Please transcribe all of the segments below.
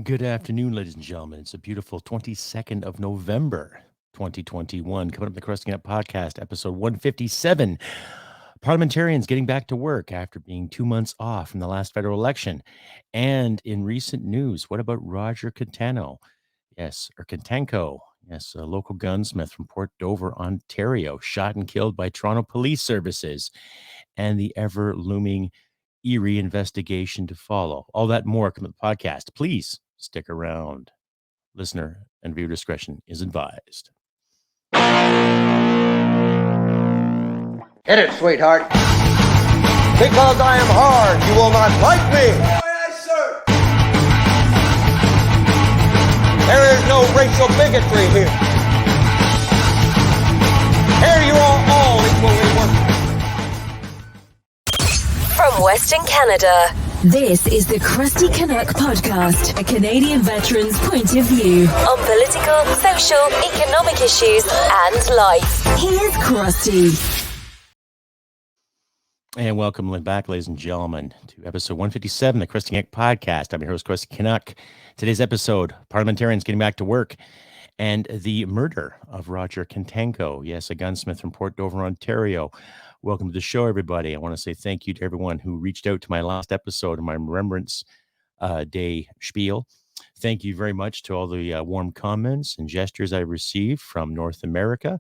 Good afternoon, ladies and gentlemen. It's a beautiful 22nd of November, 2021. Coming up the Crusty podcast, episode 157. Parliamentarians getting back to work after being 2 months off from the last federal election. And in recent news, what about Roger Kotanko? Yes, or Kotenko. Yes, a local gunsmith from Port Dover, Ontario, shot and killed by Toronto Police Services, and the ever-looming eerie investigation to follow. All that more come to the podcast. Please stick around. Listener and viewer discretion is advised. Hit it, sweetheart. Because I am hard, you will not like me. Yes, sir. There is no racial bigotry here. Here you are all equally worthless. From Western Canada, this is the Crusty Canuck podcast, a Canadian veteran's point of view on political, social, economic issues and life. Here's Crusty. And welcome back, ladies and gentlemen, to episode 157 of the Crusty Canuck podcast. I'm your host, Crusty Canuck. Today's episode, parliamentarians getting back to work, and the murder of Roger Kotanko. Yes, a gunsmith from Port Dover, Ontario. Welcome to the show, everybody. I want to say thank you to everyone who reached out to my last episode of my Remembrance Day spiel. Thank you very much to all the warm comments and gestures I received from North America.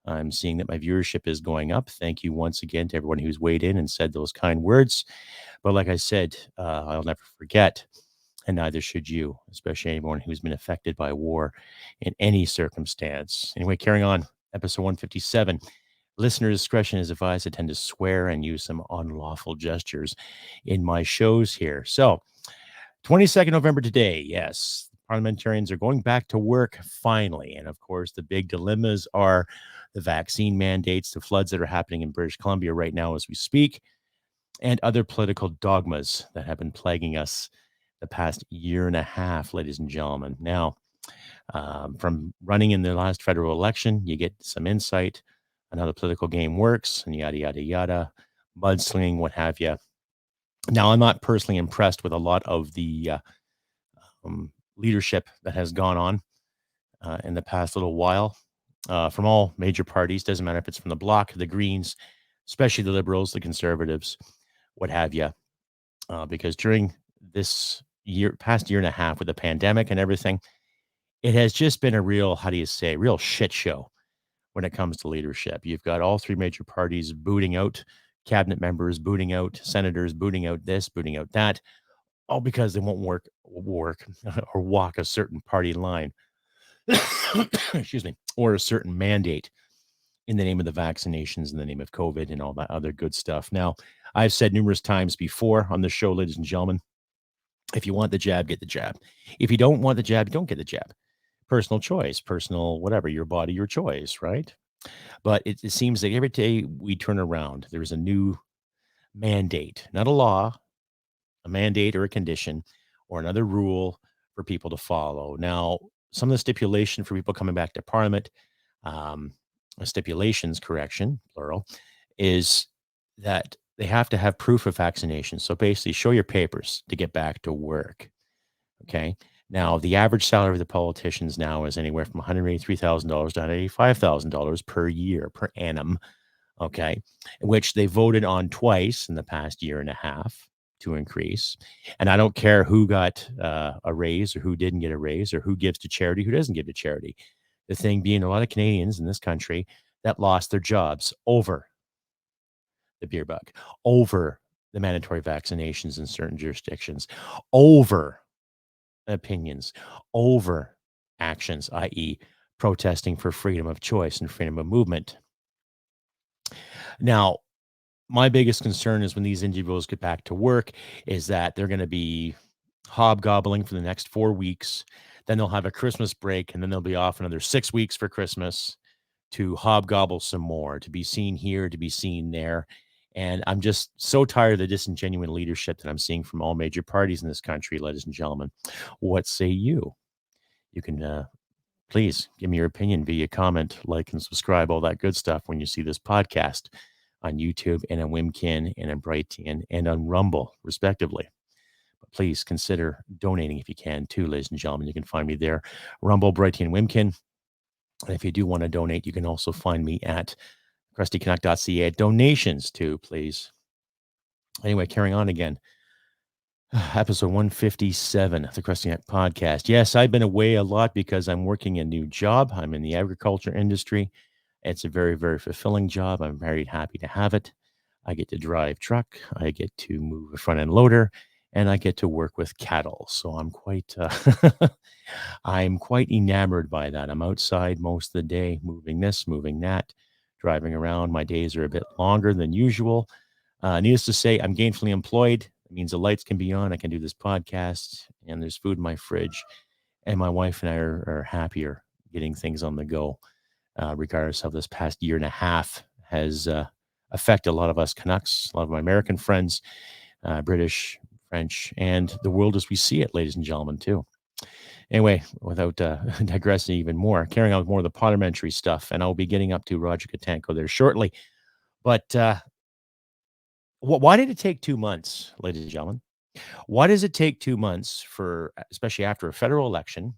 I'm seeing that my viewership is going up. Thank you once again to everyone who's weighed in and said those kind words. But like I said, I'll never forget, and neither should you, especially anyone who's been affected by war in any circumstance. Anyway, carrying on, episode 157. Listener discretion is advised. I tend to swear and use some unlawful gestures in my shows here. So, 22nd November today, yes, parliamentarians are going back to work finally. And of course, the big dilemmas are the vaccine mandates, the floods that are happening in British Columbia right now as we speak, and other political dogmas that have been plaguing us the past year and a half, ladies and gentlemen. Now, from running in the last federal election, you get some insight on how the political game works and yada, yada, yada, mudslinging, what have you. Now, I'm not personally impressed with a lot of the leadership that has gone on in the past little while from all major parties. Doesn't matter if it's from the Bloc, the Greens, especially the Liberals, the Conservatives, what have you. Because during this past year and a half with the pandemic and everything, it has just been a real, real shit show when it comes to leadership. You've got all three major parties booting out cabinet members, booting out senators, booting out this, booting out that, all because they won't work or walk a certain party line, excuse me, or a certain mandate in the name of the vaccinations, in the name of COVID and all that other good stuff. Now, I've said numerous times before on the show, ladies and gentlemen, if you want the jab, get the jab. If you don't want the jab, don't get the jab. Personal choice, personal whatever, your body, your choice, right? But it seems like every day we turn around, there's a new mandate, not a law, a mandate or a condition or another rule for people to follow. Now, some of the stipulation for people coming back to Parliament, stipulations, correction, plural, is that they have to have proof of vaccination. So basically, show your papers to get back to work. Okay. Now, the average salary of the politicians now is anywhere from $183,000 to $185,000 per year, per annum, okay, which they voted on twice in the past year and a half to increase. And I don't care who got a raise or who didn't get a raise or who gives to charity, who doesn't give to charity. The thing being, a lot of Canadians in this country that lost their jobs over the beer bug, over the mandatory vaccinations in certain jurisdictions, over opinions, over actions, i.e. protesting for freedom of choice and freedom of movement. Now, my biggest concern is when these individuals get back to work is that they're going to be hobgobbling for the next 4 weeks. Then they'll have a Christmas break, and then they'll be off another 6 weeks for Christmas to hobgobble some more, to be seen here, to be seen there. And I'm just so tired of the disingenuous leadership that I'm seeing from all major parties in this country, ladies and gentlemen. What say you? You can please give me your opinion via comment, like, and subscribe, all that good stuff when you see this podcast on YouTube and on Wimkin and on Brighton and on Rumble, respectively. But please consider donating if you can too, ladies and gentlemen. You can find me there, Rumble, Brighty, and Wimkin. And if you do want to donate, you can also find me at CrustyCanuck.ca. Donations too, please. Anyway, carrying on again. Episode 157 of the Crusty Canuck podcast. Yes, I've been away a lot because I'm working a new job. I'm in the agriculture industry. It's a very, very fulfilling job. I'm very happy to have it. I get to drive truck. I get to move a front end loader, and I get to work with cattle. So I'm quite, I'm quite enamored by that. I'm outside most of the day, moving this, moving that, driving around. My days are a bit longer than usual. Needless to say, I'm gainfully employed. It means the lights can be on. I can do this podcast, and there's food in my fridge. And my wife and I are happier getting things on the go, regardless of this past year and a half has affected a lot of us Canucks, a lot of my American friends, British, French, and the world as we see it, ladies and gentlemen, too. Anyway, without digressing even more, carrying on with more of the parliamentary stuff, and I'll be getting up to Roger Kotanko there shortly. But why did it take 2 months, ladies and gentlemen? Why does it take 2 months for, especially after a federal election,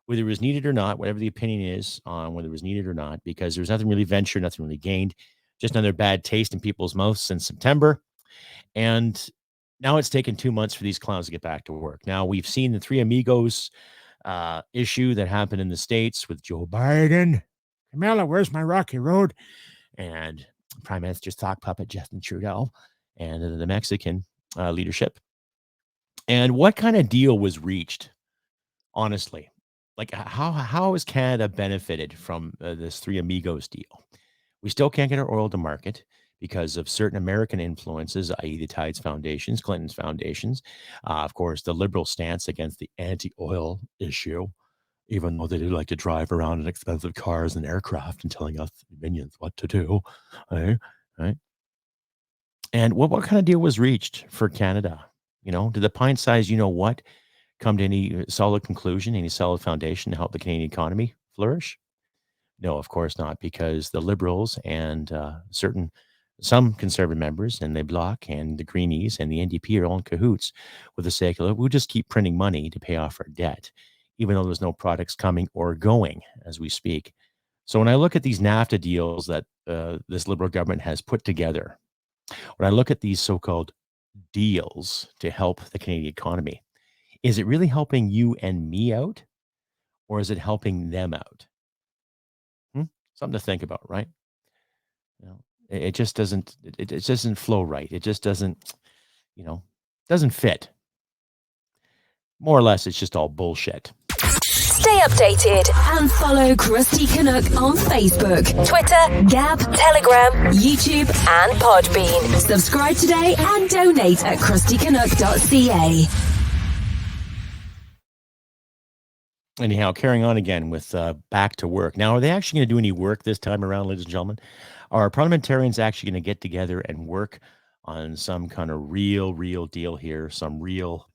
whether it was needed or not, whatever the opinion is on whether it was needed or not, because there's nothing really ventured, nothing really gained, just another bad taste in people's mouths since September. And now it's taken 2 months for these clowns to get back to work. Now we've seen the Three Amigos issue that happened in the States with Joe Biden. Camilla, where's my rocky road? And Prime Minister's sock puppet Justin Trudeau and the Mexican leadership. And what kind of deal was reached, honestly? Like, how has Canada benefited from this Three Amigos deal? We still can't get our oil to market because of certain American influences, i.e. the Tides Foundations, Clinton's foundations. Of course, the liberal stance against the anti-oil issue, even though they do like to drive around in expensive cars and aircraft and telling us minions what to do. Right? And what kind of deal was reached for Canada? Did the pint size, what, come to any solid conclusion, any solid foundation to help the Canadian economy flourish? No, of course not, because the Liberals and some Conservative members and the Bloc and the Greenies and the NDP are all in cahoots with the sake of, we'll just keep printing money to pay off our debt, even though there's no products coming or going as we speak. So when I look at these NAFTA deals that this Liberal government has put together, when I look at these so-called deals to help the Canadian economy, is it really helping you and me out, or is it helping them out? Something to think about, right? It just doesn't. It just doesn't flow right. It just doesn't. Doesn't fit. More or less, it's just all bullshit. Stay updated and follow Crusty Canuck on Facebook, Twitter, Gab, Telegram, YouTube, and Podbean. Subscribe today and donate at CrustyCanuck.ca. Anyhow, carrying on again with back to work. Now, are they actually going to do any work this time around, ladies and gentlemen? Are parliamentarians actually going to get together and work on some kind of real deal here, some real,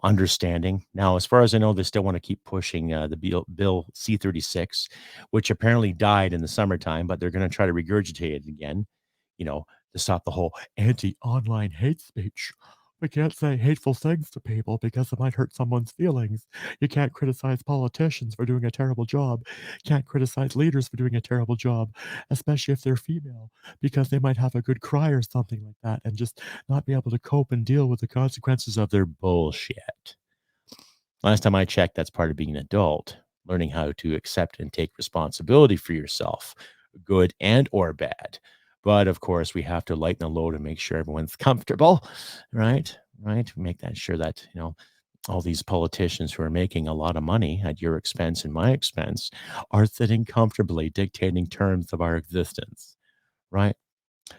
understanding? Now, as far as I know, they still want to keep pushing the bill C-36, which apparently died in the summertime, but they're going to try to regurgitate it again, to stop the whole anti-online hate speech. We can't say hateful things to people because it might hurt someone's feelings. You can't criticize politicians for doing a terrible job. Can't criticize leaders for doing a terrible job, especially if they're female, because they might have a good cry or something like that and just not be able to cope and deal with the consequences of their bullshit. Last time I checked, that's part of being an adult, learning how to accept and take responsibility for yourself, good and or bad. But of course, we have to lighten the load and make sure everyone's comfortable, right? Make that sure that, all these politicians who are making a lot of money at your expense and my expense are sitting comfortably dictating terms of our existence, right?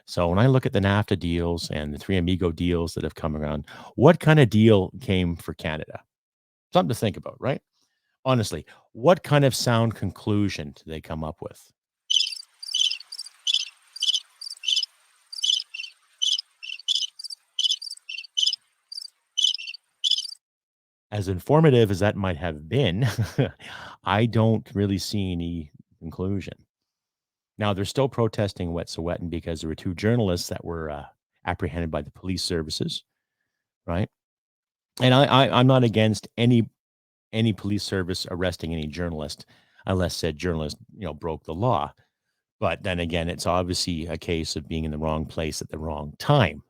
So when I look at the NAFTA deals and the Three Amigo deals that have come around, what kind of deal came for Canada? Something to think about, right? Honestly, what kind of sound conclusion did they come up with? As informative as that might have been, I don't really see any conclusion. Now, they're still protesting Wet'suwet'en because there were 2 journalists that were apprehended by the police services, right? And I'm not against any police service arresting any journalist unless said journalist, broke the law. But then again, it's obviously a case of being in the wrong place at the wrong time.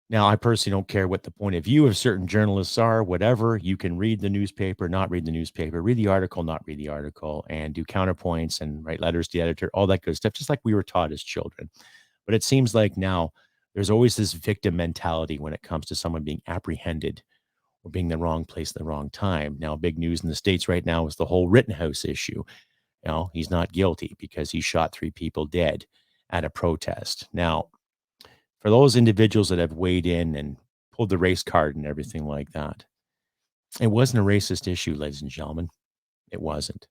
Now, I personally don't care what the point of view of certain journalists are, whatever. You can read the newspaper, not read the newspaper, read the article, not read the article, and do counterpoints and write letters to the editor, all that good stuff, just like we were taught as children. But it seems like now there's always this victim mentality when it comes to someone being apprehended or being in the wrong place at the wrong time. Now, big news in the States right now is the whole Rittenhouse issue. He's not guilty because he shot 3 people dead at a protest. Now, for those individuals that have weighed in and pulled the race card and everything like that, it wasn't a racist issue, ladies and gentlemen. It wasn't.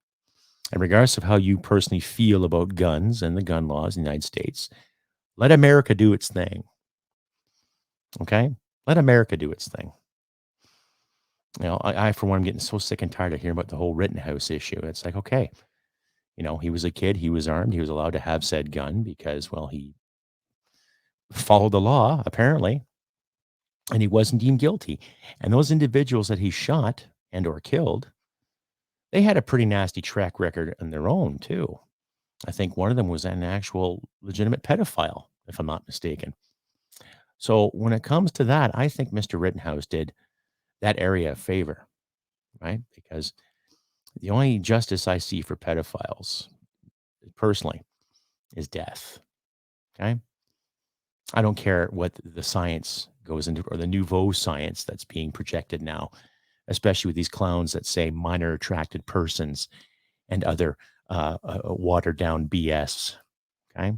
And regardless of how you personally feel about guns and the gun laws in the United States, let America do its thing. Okay? Let America do its thing. I for one, am getting so sick and tired of hearing about the whole Rittenhouse issue. It's like, okay, he was a kid, he was armed, he was allowed to have said gun because, well, he followed the law, apparently, and he wasn't deemed guilty. And those individuals that he shot and or killed, they had a pretty nasty track record on their own, too. I think one of them was an actual legitimate pedophile, if I'm not mistaken. So when it comes to that, I think Mr. Rittenhouse did that area a favor, right? Because the only justice I see for pedophiles, personally, is death. Okay? I don't care what the science goes into or the nouveau science that's being projected now, especially with these clowns that say minor attracted persons and other watered down BS. Okay.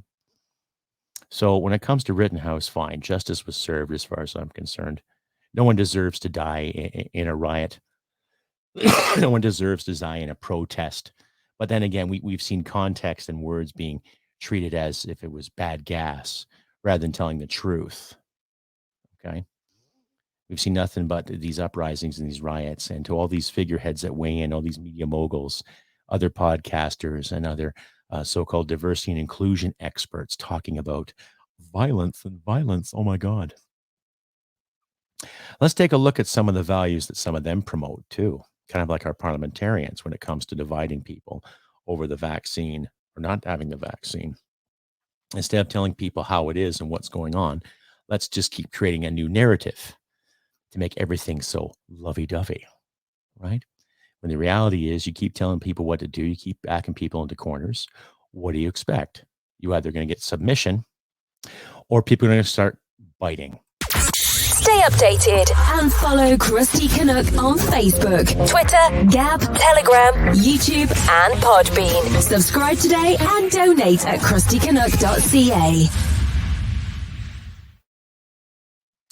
So when it comes to Rittenhouse, fine. Justice was served as far as I'm concerned. No one deserves to die in a riot. No one deserves to die in a protest. But then again, we've seen context and words being treated as if it was bad gas rather than telling the truth. Okay. We've seen nothing but these uprisings and these riots, and to all these figureheads that weigh in, all these media moguls, other podcasters, and other so-called diversity and inclusion experts talking about violence and violence. Oh my God. Let's take a look at some of the values that some of them promote too, kind of like our parliamentarians when it comes to dividing people over the vaccine or not having the vaccine. Instead of telling people how it is and what's going on, let's just keep creating a new narrative to make everything so lovey-dovey, right? When the reality is you keep telling people what to do, you keep backing people into corners. What do you expect? You either going to get submission or people are going to start biting. Stay updated and follow Crusty Canuck on Facebook, Twitter, Gab, Telegram, YouTube, and Podbean. Subscribe today and donate at crustycanuck.ca.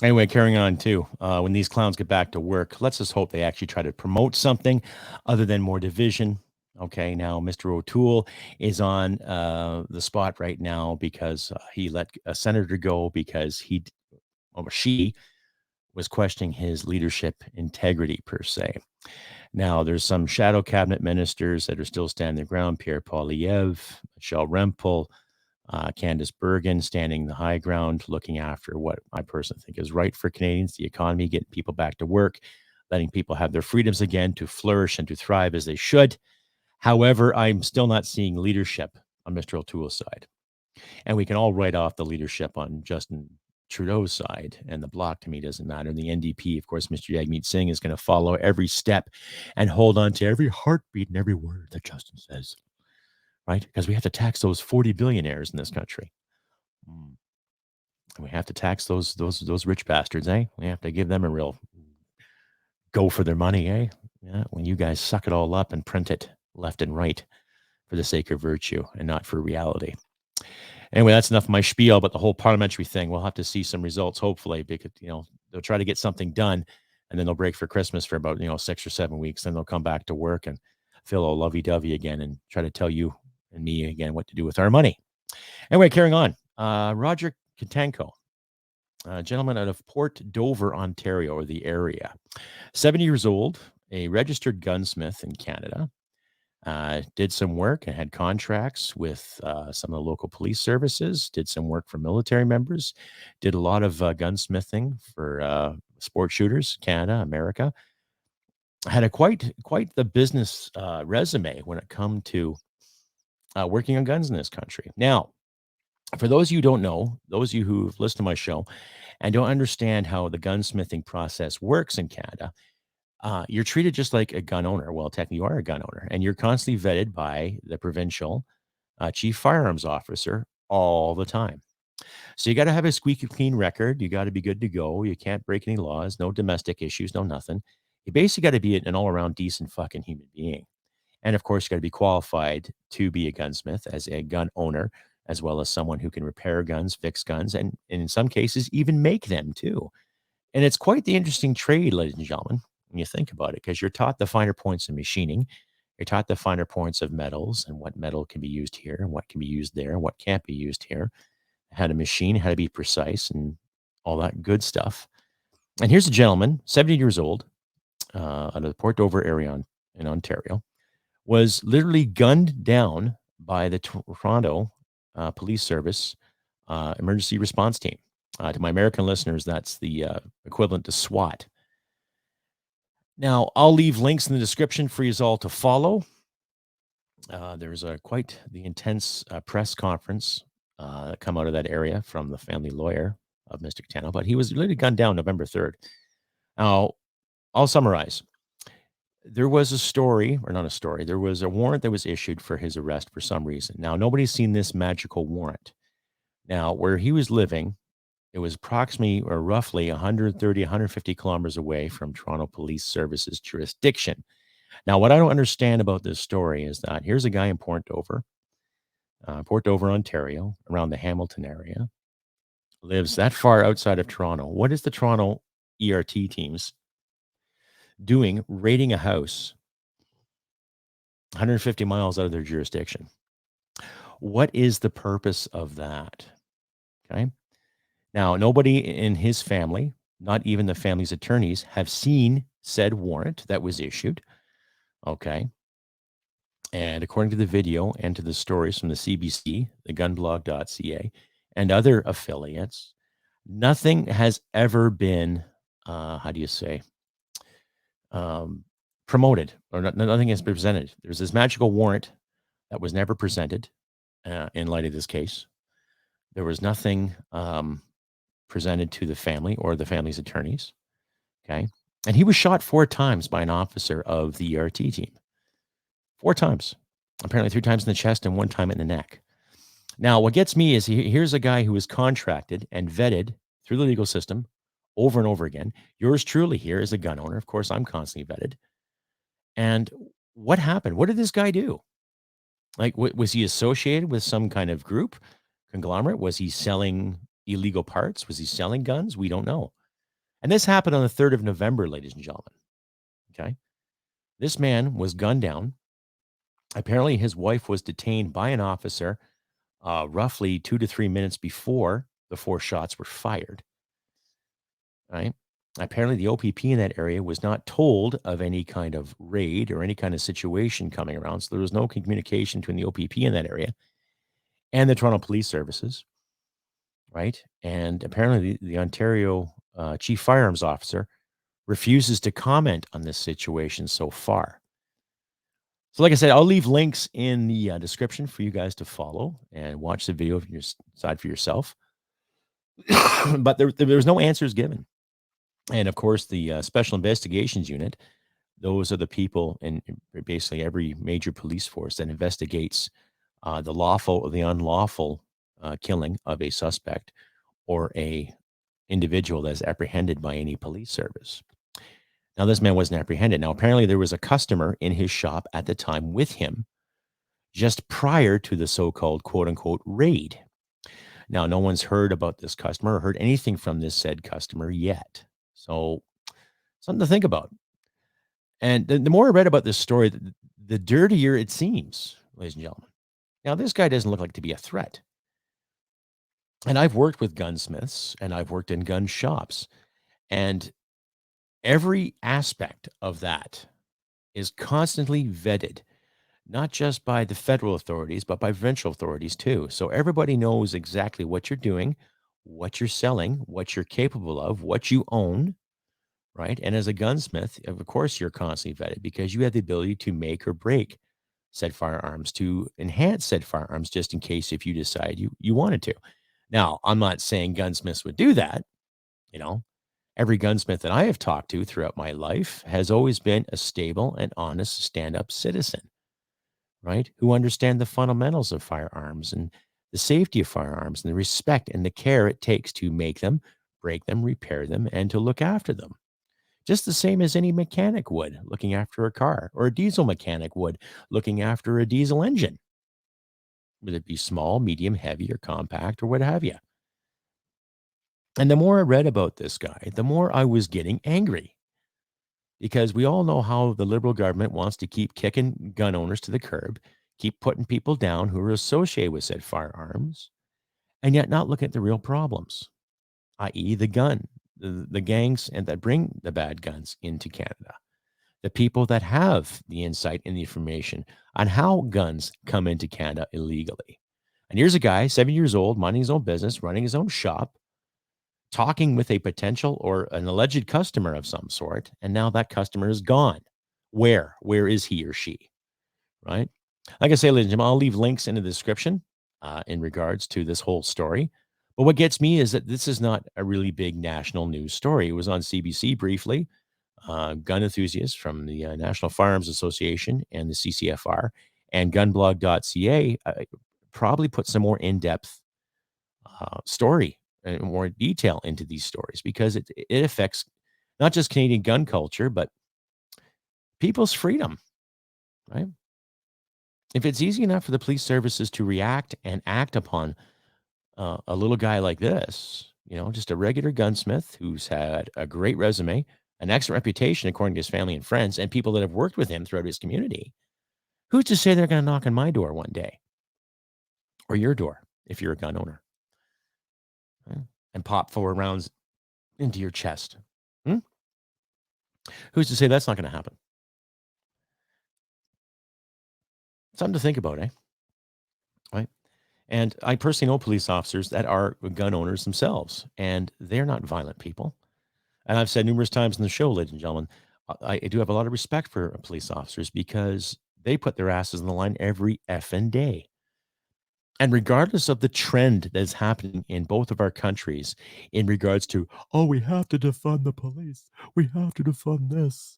Anyway, carrying on too, when these clowns get back to work, let's just hope they actually try to promote something other than more division. Okay, now Mr. O'Toole is on the spot right now because he let a senator go because she was questioning his leadership integrity per se. Now, there's some shadow cabinet ministers that are still standing their ground. Pierre Poilievre, Michelle Rempel, Candice Bergen standing the high ground, looking after what I personally think is right for Canadians, the economy, getting people back to work, letting people have their freedoms again to flourish and to thrive as they should. However, I'm still not seeing leadership on Mr. O'Toole's side. And we can all write off the leadership on Justin Trudeau's side, and the Bloc to me doesn't matter. And the NDP, of course, Mr. Jagmeet Singh is going to follow every step and hold on to every heartbeat and every word that Justin says, right? Because we have to tax those 40 billionaires in this country. And we have to tax those rich bastards, eh? We have to give them a real go for their money, eh? Yeah, when you guys suck it all up and print it left and right for the sake of virtue and not for reality. Anyway, that's enough of my spiel about the whole parliamentary thing. We'll have to see some results, hopefully, because, they'll try to get something done and then they'll break for Christmas for about, 6 or 7 weeks. Then they'll come back to work and feel all lovey-dovey again and try to tell you and me again what to do with our money. Anyway, carrying on. Roger Kotanko, a gentleman out of Port Dover, Ontario, or the area. 70 years old, a registered gunsmith in Canada. Did some work and had contracts with some of the local police services, did some work for military members, did a lot of gunsmithing for sport shooters, Canada, America, had a quite the business resume when it come to working on guns in this country. Now, for those of you who don't know, those of you who've listened to my show and don't understand how the gunsmithing process works in Canada, you're treated just like a gun owner. Well, technically, you are a gun owner, and you're constantly vetted by the provincial chief firearms officer all the time. So you got to have a squeaky clean record. You got to be good to go. You can't break any laws, no domestic issues, no nothing. You basically got to be an all around decent fucking human being. And of course, you got to be qualified to be a gunsmith as a gun owner, as well as someone who can repair guns, fix guns, and in some cases, even make them too. And it's quite the interesting trade, ladies and gentlemen, when you think about it, because you're taught the finer points of machining. You're taught the finer points of metals and what metal can be used here and what can be used there and what can't be used here, how to machine, how to be precise, and all that good stuff. And here's a gentleman, 70 years old, out of the Port Dover area in Ontario, was literally gunned down by the Toronto Police Service emergency response team. To my American listeners, that's the equivalent to SWAT. Now, I'll leave links in the description for you all to follow. There's quite the intense press conference that come out of that area from the family lawyer of Mr. Kotanko, but he was literally gunned down November 3rd. Now, I'll summarize. There was a story, or not a story, there was a warrant that was issued for his arrest for some reason. Now, nobody's seen this magical warrant. Now, where he was living, it was approximately or roughly 130, 150 kilometers away from Toronto Police Services jurisdiction. Now, what I don't understand about this story is that here's a guy in Port Dover, Ontario, around the Hamilton area, lives that far outside of Toronto. What is the Toronto ERT teams doing raiding a house 150 miles out of their jurisdiction? What is the purpose of that? Okay. Now, nobody in his family, not even the family's attorneys, have seen said warrant that was issued. Okay. And according to the video and to the stories from the CBC, the gunblog.ca, and other affiliates, nothing has ever been, promoted, or nothing has been presented. There's this magical warrant that was never presented in light of this case. There was nothing presented to the family or the family's attorneys. Okay. And he was shot 4 times by an officer of the ERT team. 4 times. Apparently 3 times in the chest and 1 time in the neck. Now, what gets me is here's a guy who is contracted and vetted through the legal system over and over again. Yours truly here is a gun owner. Of course, I'm constantly vetted. And what happened? What did this guy do? Like, was he associated with some kind of group, conglomerate? Was he selling illegal parts? Was he selling guns? We don't know. And this happened on the 3rd of November, ladies and gentlemen. Okay. This man was gunned down. Apparently, his wife was detained by an officer roughly 2 to 3 minutes before the 4 shots were fired. Right. Apparently, the OPP in that area was not told of any kind of raid or any kind of situation coming around. So there was no communication between the OPP in that area and the Toronto Police Services. Right. And apparently, the Ontario chief firearms officer refuses to comment on this situation so far. So like I said, I'll leave links in the description for you guys to follow and watch the video from your side for yourself. But there was no answers given. And of course, the Special Investigations Unit, those are the people in basically every major police force that investigates the lawful or the unlawful killing of a suspect or a individual that's apprehended by any police service. Now, this man wasn't apprehended. Now, apparently there was a customer in his shop at the time with him just prior to the so-called quote-unquote raid. Now, no one's heard about this customer or heard anything from this said customer yet. So, something to think about. And the more I read about this story, the dirtier it seems, ladies and gentlemen. Now, this guy doesn't look like to be a threat. And I've worked with gunsmiths and I've worked in gun shops. And every aspect of that is constantly vetted, not just by the federal authorities, but by provincial authorities too. So everybody knows exactly what you're doing, what you're selling, what you're capable of, what you own, right? And as a gunsmith, of course, you're constantly vetted because you have the ability to make or break said firearms, to enhance said firearms, just in case if you decide you wanted to. Now, I'm not saying gunsmiths would do that. You know, every gunsmith that I have talked to throughout my life has always been a stable and honest stand-up citizen, right? Who understand the fundamentals of firearms and the safety of firearms and the respect and the care it takes to make them, break them, repair them, and to look after them. Just the same as any mechanic would looking after a car, or a diesel mechanic would looking after a diesel engine, whether it be small, medium, heavy, or compact, or what have you. And the more I read about this guy, the more I was getting angry, because we all know how the Liberal government wants to keep kicking gun owners to the curb, keep putting people down who are associated with said firearms, and yet not looking at the real problems, i.e., the gangs and that bring the bad guns into Canada, the people that have the insight and the information on how guns come into Canada illegally. And here's a guy, 7 years old, minding his own business, running his own shop, talking with a potential or an alleged customer of some sort, and now that customer is gone. Where is he or she? Right? Like I say, ladies and gentlemen, I'll leave links in the description in regards to this whole story. But what gets me is that this is not a really big national news story. It was on CBC briefly. Gun enthusiasts from the National Firearms Association and the CCFR and gunblog.ca probably put some more in-depth story and more detail into these stories, because it affects not just Canadian gun culture, but people's freedom, right? If it's easy enough for the police services to react and act upon a little guy like this, just a regular gunsmith who's had a great resume, an excellent reputation, according to his family and friends, and people that have worked with him throughout his community, who's to say they're going to knock on my door one day, or your door if you're a gun owner, right? And pop 4 rounds into your chest? Who's to say that's not going to happen? Something to think about, eh? Right? And I personally know police officers that are gun owners themselves, and they're not violent people. And I've said numerous times in the show, ladies and gentlemen, I do have a lot of respect for police officers because they put their asses on the line every effing day. And regardless of the trend that's happening in both of our countries in regards to, oh, we have to defund the police, we have to defund this,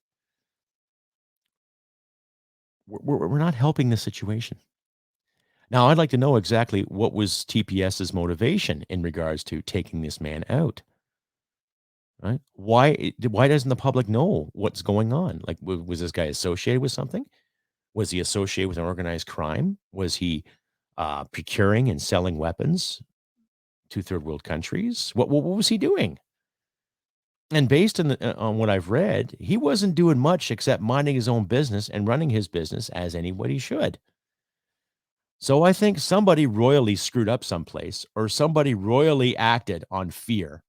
we're not helping the situation. Now, I'd like to know exactly what was TPS's motivation in regards to taking this man out. Right? Why doesn't the public know what's going on? Like, was this guy associated with something? Was he associated with an organized crime? Was he procuring and selling weapons to third world countries? What was he doing? And based on what I've read, he wasn't doing much except minding his own business and running his business as anybody should. So I think somebody royally screwed up someplace, or somebody royally acted on fear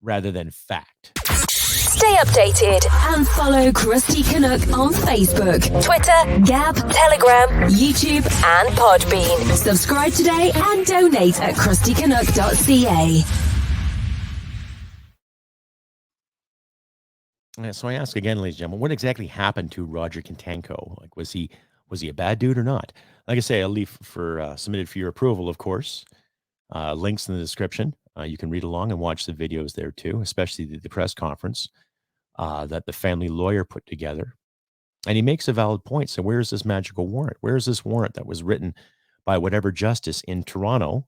rather than fact. Stay updated and follow Crusty Canuck on Facebook, Twitter, Gab, Telegram, YouTube, and Podbean. Subscribe today and donate at crustycanuck.ca. So I ask again, ladies and gentlemen, what exactly happened to Roger Kotanko? Like, was he a bad dude or not? Like I say, I'll leave for submitted for your approval, of course. Links in the description. You can read along and watch the videos there too, especially the press conference that the family lawyer put together. And he makes a valid point. So where's this magical warrant? Where's this warrant that was written by whatever justice in Toronto?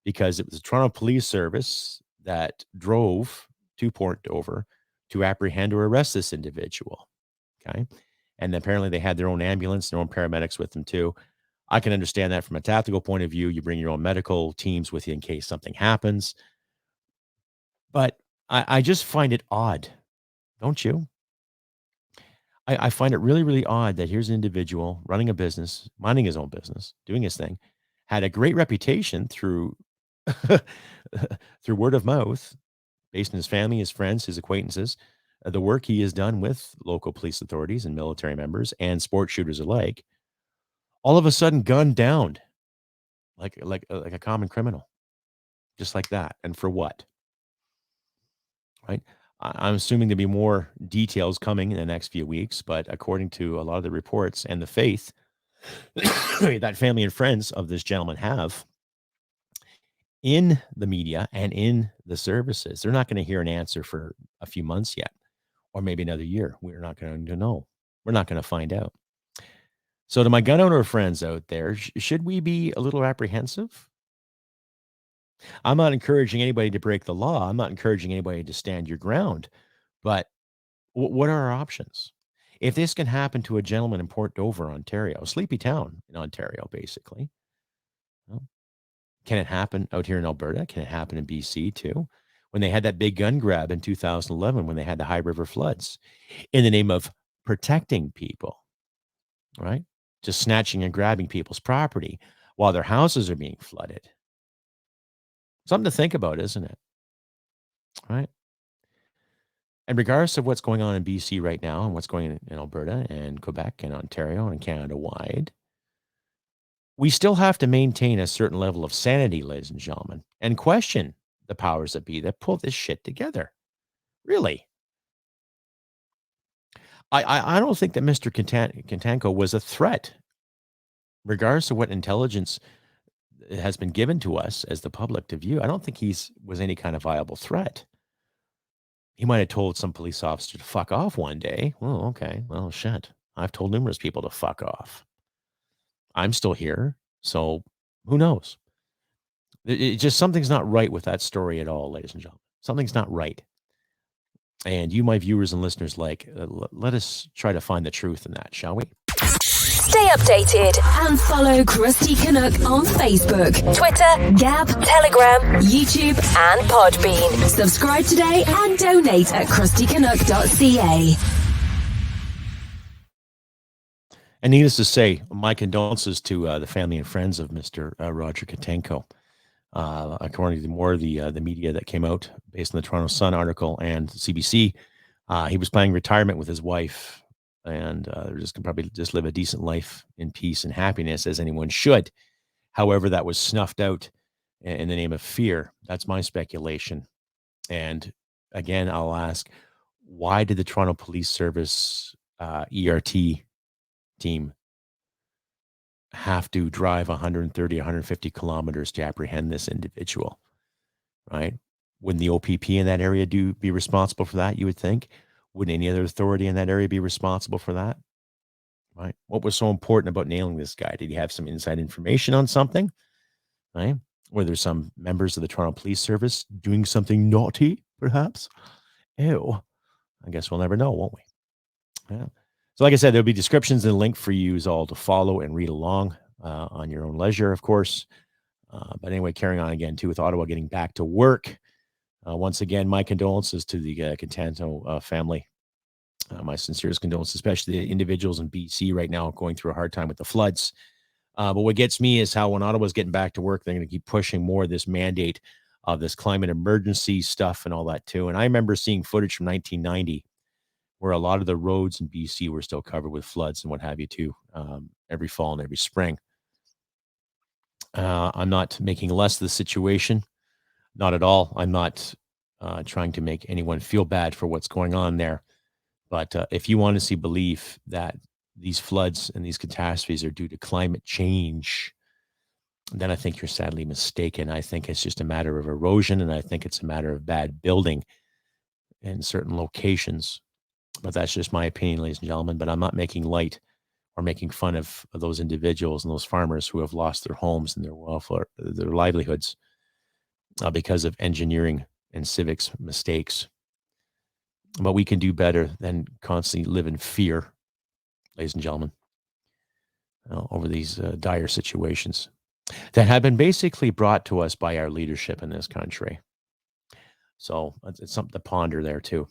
Because it was the Toronto Police Service that drove to Port Dover to apprehend or arrest this individual. Okay. And apparently they had their own ambulance, their own paramedics with them too. I can understand that from a tactical point of view. You bring your own medical teams with you in case something happens. But I just find it odd, don't you? I find it really, really odd that here's an individual running a business, minding his own business, doing his thing, had a great reputation through through word of mouth, based on his family, his friends, his acquaintances, the work he has done with local police authorities and military members and sport shooters alike. All of a sudden, gunned down like a common criminal, just like that. And for what? Right? I'm assuming there'll be more details coming in the next few weeks, but according to a lot of the reports and the faith that family and friends of this gentleman have in the media and in the services, they're not going to hear an answer for a few months yet, or maybe another year. We're not going to know. We're not going to find out. So to my gun owner friends out there, should we be a little apprehensive? I'm not encouraging anybody to break the law. I'm not encouraging anybody to stand your ground. But what are our options? If this can happen to a gentleman in Port Dover, Ontario, a sleepy town in Ontario, basically, well, can it happen out here in Alberta? Can it happen in BC too? When they had that big gun grab in 2011, when they had the High River floods, in the name of protecting people, right? Just snatching and grabbing people's property while their houses are being flooded. Something to think about, isn't it? Right? And regardless of what's going on in BC right now and what's going on in Alberta and Quebec and Ontario and Canada wide, we still have to maintain a certain level of sanity, ladies and gentlemen, and question the powers that be that pull this shit together. Really. I don't think that Mr. Kotenko was a threat, regardless of what intelligence has been given to us as the public to view. I don't think was any kind of viable threat. He might have told some police officer to fuck off one day. Well, okay. Well, shit. I've told numerous people to fuck off. I'm still here. So who knows? It just something's not right with that story at all, ladies and gentlemen. Something's not right. And you, my viewers and listeners, let us try to find the truth in that, shall we? Stay updated and follow Crusty Canuck on Facebook, Twitter, Gab, Telegram, YouTube, and Podbean. Subscribe today and donate at crustycanuck.ca. And needless to say, my condolences to the family and friends of Mr. Roger Kotanko. According to more of the media that came out based on the Toronto Sun article and CBC, he was planning retirement with his wife, and they're just going to probably just live a decent life in peace and happiness, as anyone should. However, that was snuffed out in the name of fear. That's my speculation. And again, I'll ask, why did the Toronto Police Service ERT team have to drive 130, 150 kilometers to apprehend this individual, right? Wouldn't the OPP in that area be responsible for that, you would think? Wouldn't any other authority in that area be responsible for that? Right? What was so important about nailing this guy? Did he have some inside information on something? Right? Were there some members of the Toronto Police Service doing something naughty, perhaps? Ew. I guess we'll never know, won't we? Yeah. So like I said, there'll be descriptions and a link for you all to follow and read along on your own leisure, of course. But anyway, carrying on again, too, with Ottawa getting back to work. Once again, my condolences to the Kotanko family. My sincerest condolences, especially the individuals in BC right now going through a hard time with the floods. But what gets me is how when Ottawa's getting back to work, they're going to keep pushing more of this mandate of this climate emergency stuff and all that, too. And I remember seeing footage from 1990 where a lot of the roads in BC were still covered with floods and what have you, too, every fall and every spring. I'm not making less of the situation. Not at all. I'm not trying to make anyone feel bad for what's going on there. But if you honestly believe that these floods and these catastrophes are due to climate change, then I think you're sadly mistaken. I think it's just a matter of erosion, and I think it's a matter of bad building in certain locations. But that's just my opinion, ladies and gentlemen. But I'm not making light or making fun of those individuals and those farmers who have lost their homes and their welfare, their livelihoods because of engineering and civics mistakes. But we can do better than constantly live in fear, ladies and gentlemen, over these dire situations that have been basically brought to us by our leadership in this country. So it's something to ponder there, too.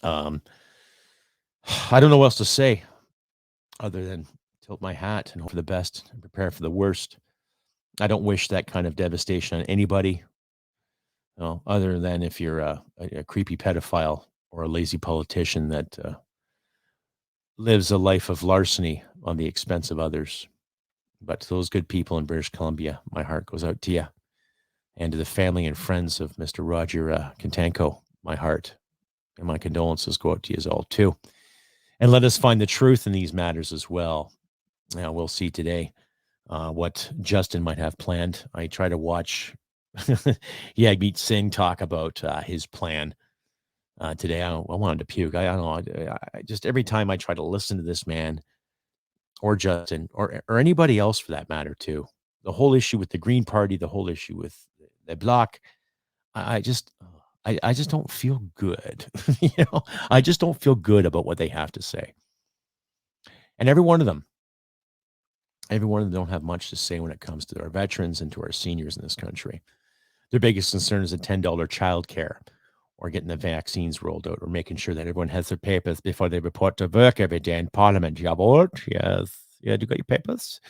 I don't know what else to say other than tilt my hat and hope for the best and prepare for the worst. I don't wish that kind of devastation on anybody, other than if you're a creepy pedophile or a lazy politician that lives a life of larceny on the expense of others. But to those good people in British Columbia, my heart goes out to you, and to the family and friends of Mr. Roger Kotanko. my heart and my condolences go out to you all too. And let us find the truth in these matters as well. Now, we'll see today what Justin might have planned. I try to watch Yagmeet Singh talk about his plan today. I wanted to puke. I don't know. I just every time I try to listen to this man or Justin or anybody else for that matter too, the whole issue with the Green Party, the whole issue with the Bloc, I just I just don't feel good. I just don't feel good about what they have to say. And every one of them don't have much to say when it comes to our veterans and to our seniors in this country. Their biggest concern is a $10 child care or getting the vaccines rolled out or making sure that everyone has their papers before they report to work every day in Parliament. Jawohl. Yes. Yeah, do you got your papers?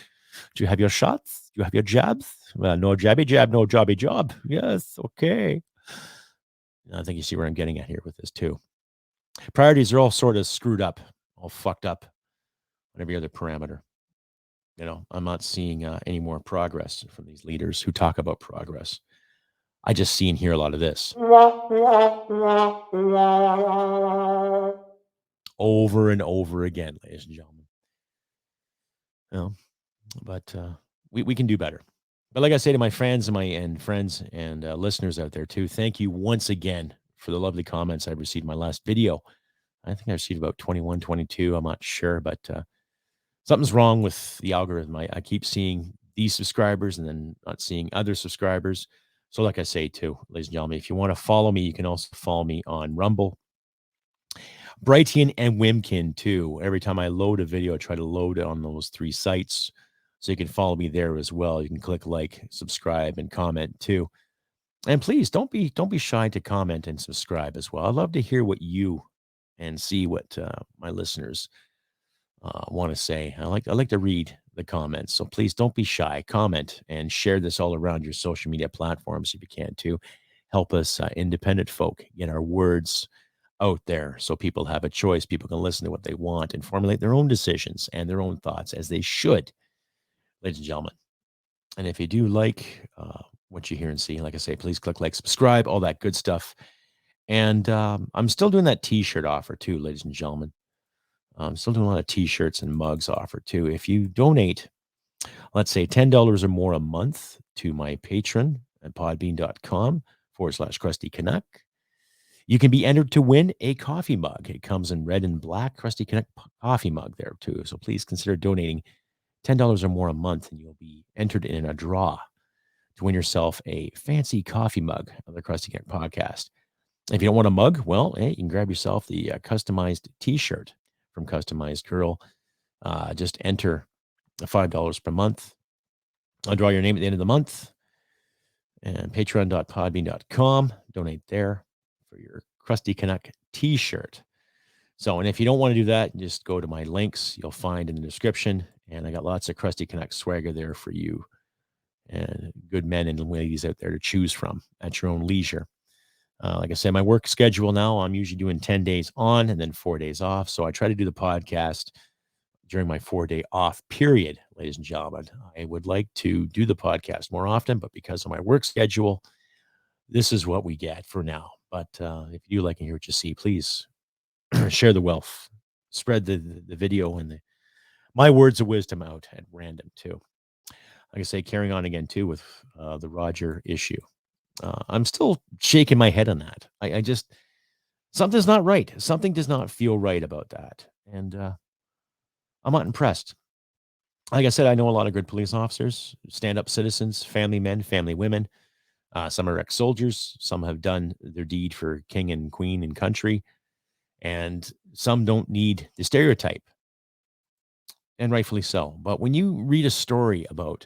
Do you have your shots? Do you have your jabs? Well, no jabby jab, no jobby job. Yes, okay. I think you see where I'm getting at here with this too. Priorities are all sort of screwed up, all fucked up on every other parameter. I'm not seeing any more progress from these leaders who talk about progress. I just see and hear a lot of this over and over again, ladies and gentlemen. But we can do better. But like I say to my friends and listeners out there too, thank you once again for the lovely comments I've received in my last video. I think I received about 21, 22. I'm not sure, but something's wrong with the algorithm. I keep seeing these subscribers and then not seeing other subscribers. So like I say too, ladies and gentlemen, if you want to follow me, you can also follow me on Rumble, Brightian, and Wimkin too. Every time I load a video, I try to load it on those 3 sites. So you can follow me there as well. You can click like, subscribe, and comment too. And please don't be shy to comment and subscribe as well. I'd love to hear what you and see what my listeners want to say. I like to read the comments. So please don't be shy. Comment and share this all around your social media platforms if you can too. Help us independent folk get our words out there so people have a choice. People can listen to what they want and formulate their own decisions and their own thoughts as they should, ladies and gentlemen. And if you do like what you hear and see, like I say, please click like, subscribe, all that good stuff. And I'm still doing that t-shirt offer too, ladies and gentlemen. I'm still doing a lot of t-shirts and mugs offer too. If you donate, let's say $10 or more a month to my patron at podbean.com/Crusty Canuck, you can be entered to win a coffee mug. It comes in red and black, Crusty Canuck coffee mug there too. So please consider donating $10 or more a month and you'll be entered in a draw to win yourself a fancy coffee mug of the Crusty Canuck podcast. If you don't want a mug, well, hey, you can grab yourself the customized t-shirt from Customized Girl. Just enter $5 per month. I'll draw your name at the end of the month. And patreon.podbean.com. Donate there for your Crusty Canuck t-shirt. So, and if you don't want to do that, just go to my links you'll find in the description. And I got lots of Crusty Canuck swagger there for you and good men and ladies out there to choose from at your own leisure. Like I said, my work schedule now, I'm usually doing 10 days on and then 4 days off. So I try to do the podcast during my 4-day off period, ladies and gentlemen. I would like to do the podcast more often, but because of my work schedule, this is what we get for now. But if you do like and hear what you see, please share the wealth, spread the video and my words of wisdom out at random too. Like I say, carrying on again too with the Roger issue. I'm still shaking my head on that. I just, something's not right. Something does not feel right about that. And I'm not impressed. Like I said, I know a lot of good police officers, stand-up citizens, family men, family women. Some are ex-soldiers. Some have done their deed for king and queen and country. And some don't need the stereotype. And rightfully so. But when you read a story about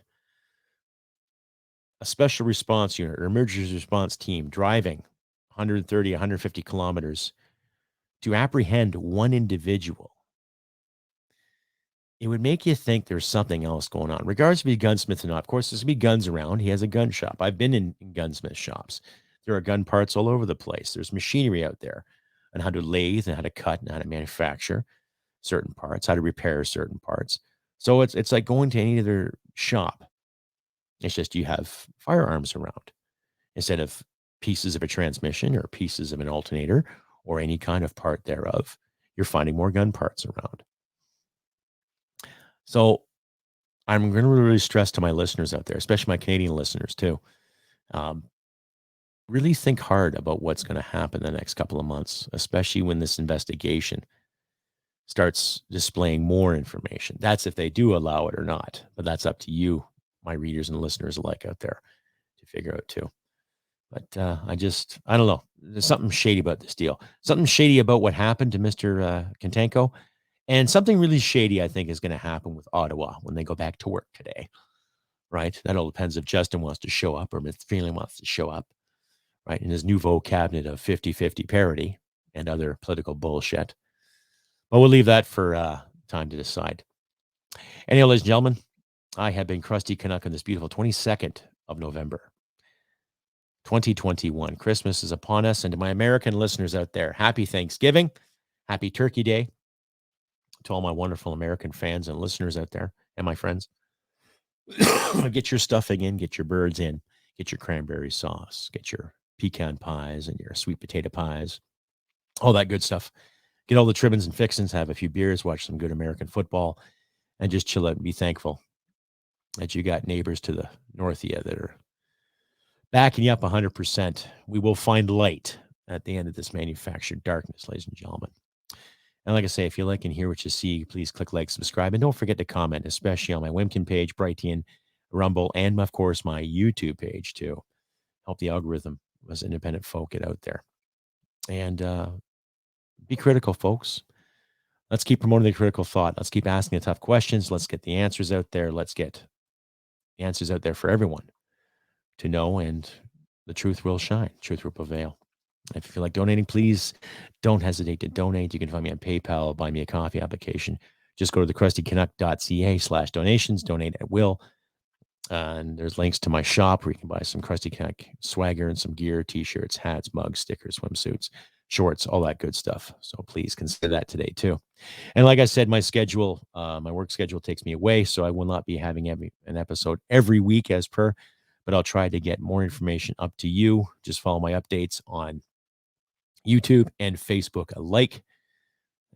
a special response unit or emergency response team driving 130, 150 kilometers to apprehend one individual, it would make you think there's something else going on. Regardless if he's a gunsmith or not, of course, there's going to be guns around. He has a gun shop. I've been in gunsmith shops. There are gun parts all over the place. There's machinery out there on how to lathe and how to cut and how to manufacture certain parts, how to repair certain parts. So it's like going to any other shop. It's just you have firearms around instead of pieces of a transmission or pieces of an alternator or any kind of part thereof, you're finding more gun parts around. So I'm going to really stress to my listeners out there, especially my Canadian listeners too, really think hard about what's going to happen the next couple of months, especially when this investigation starts displaying more information. That's if they do allow it or not, but that's up to you, my readers and listeners alike out there, to figure out too. But I don't know. There's something shady about this deal. Something shady about what happened to Mr. Kotenko. And something really shady, I think, is going to happen with Ottawa when they go back to work today, right? That all depends if Justin wants to show up or if Freeland wants to show up, right? In his nouveau cabinet of 50-50 parity and other political bullshit. But we'll leave that for time to decide. Anyhow, ladies and gentlemen, I have been Crusty Canuck on this beautiful 22nd of November, 2021. Christmas is upon us. And to my American listeners out there, happy Thanksgiving, happy Turkey Day. To all my wonderful American fans and listeners out there and my friends, get your stuffing in, get your birds in, get your cranberry sauce, get your pecan pies and your sweet potato pies, all that good stuff. Get all the trimmings and fixings, have a few beers, watch some good American football, and just chill out and be thankful that you got neighbors to the north of you that are backing you up 100%. We will find light at the end of this manufactured darkness, ladies and gentlemen. And like I say, if you like and hear what you see, please click like, subscribe, and don't forget to comment, especially on my Wimkin page, Brightian, Rumble, and of course my YouTube page too. Help the algorithm as independent folk get out there. And be critical, folks. Let's keep promoting the critical thought. Let's keep asking the tough questions. Let's get the answers out there. Let's get the answers out there for everyone to know, and the truth will shine. Truth will prevail. If you feel like donating, please don't hesitate to donate. You can find me on PayPal, buy me a coffee application. Just go to thecrustycanuck.ca/donations, donate at will. And there's links to my shop where you can buy some Crusty Canuck swagger and some gear, t-shirts, hats, mugs, stickers, swimsuits, shorts, all that good stuff. So please consider that today too. And like I said, my schedule, my work schedule takes me away, so I will not be having an episode every week as per, but I'll try to get more information up to you. Just follow my updates on YouTube and Facebook alike,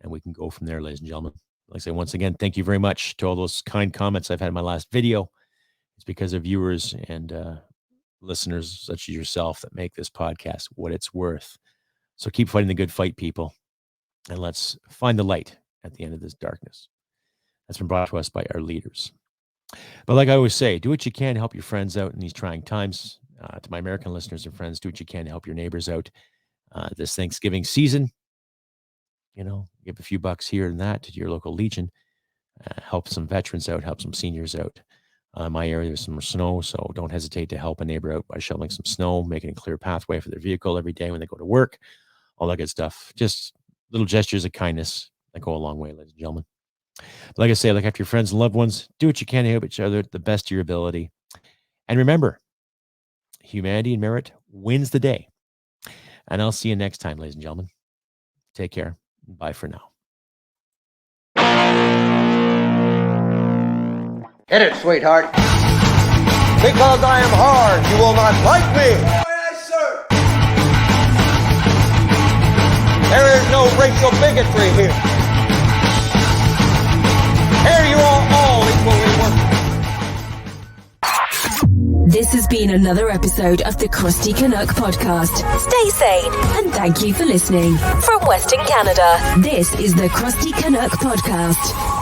and we can go from there, ladies and gentlemen. Like I say, once again, thank you very much to all those kind comments I've had in my last video. It's because of viewers and listeners such as yourself that make this podcast what it's worth. So keep fighting the good fight, people, and let's find the light at the end of this darkness. That's been brought to us by our leaders. But like I always say, do what you can to help your friends out in these trying times. To my American listeners and friends, do what you can to help your neighbors out this Thanksgiving season. You know, give a few bucks here and that to your local Legion. Help some veterans out, help some seniors out. My area, there's some snow, so don't hesitate to help a neighbor out by shoveling some snow, making a clear pathway for their vehicle every day when they go to work, all that good stuff. Just little gestures of kindness that go a long way, ladies and gentlemen. But like I say, look after your friends and loved ones. Do what you can to help each other to the best of your ability. And remember, humanity and merit wins the day. And I'll see you next time, ladies and gentlemen. Take care. Bye for now. Hit it, sweetheart. Because I am hard, you will not like me. Oh, yes, sir. There is no racial bigotry here. Here you are all equally worthless. This has been another episode of the Crusty Canuck podcast. Stay sane and thank you for listening. From Western Canada, this is the Crusty Canuck podcast.